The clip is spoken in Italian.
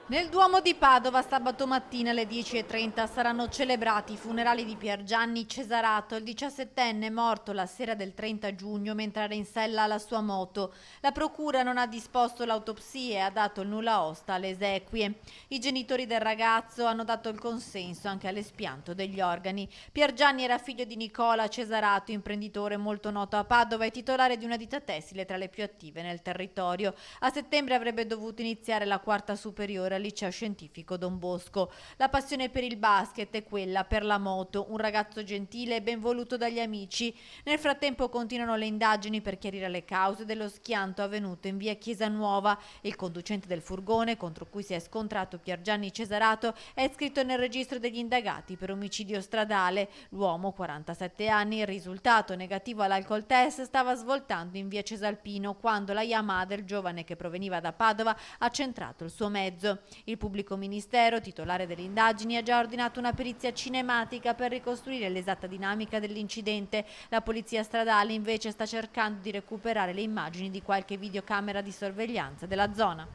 Nel Duomo di Padova sabato mattina alle 10:30 saranno celebrati i funerali di Pier Gianni Cesarato, il 17enne morto la sera del 30 giugno mentre era in sella alla sua moto. La procura non ha disposto l'autopsia e ha dato il nulla osta alle esequie. I genitori del ragazzo hanno dato il consenso anche all'espianto degli organi. Pier Gianni era figlio di Nicola Cesarato, imprenditore molto noto a Padova e titolare di una ditta tessile tra le più attive nel territorio. A settembre avrebbe dovuto iniziare la quarta superiore al liceo scientifico Don Bosco. La passione per il basket è quella per la moto, un ragazzo gentile e ben voluto dagli amici. Nel frattempo continuano le indagini per chiarire le cause dello schianto avvenuto in via Chiesa Nuova. Il conducente del furgone contro cui si è scontrato Pier Gianni Cesarato è iscritto nel registro degli indagati per omicidio stradale. L'uomo, 47 anni, il risultato negativo all'alcol test, stava svoltando in via Cesalpino quando la Yamaha del giovane che proveniva da Padova ha centrato il suo mezzo. Il pubblico ministero, titolare delle indagini, ha già ordinato una perizia cinematica per ricostruire l'esatta dinamica dell'incidente. La polizia stradale invece sta cercando di recuperare le immagini di qualche videocamera di sorveglianza della zona.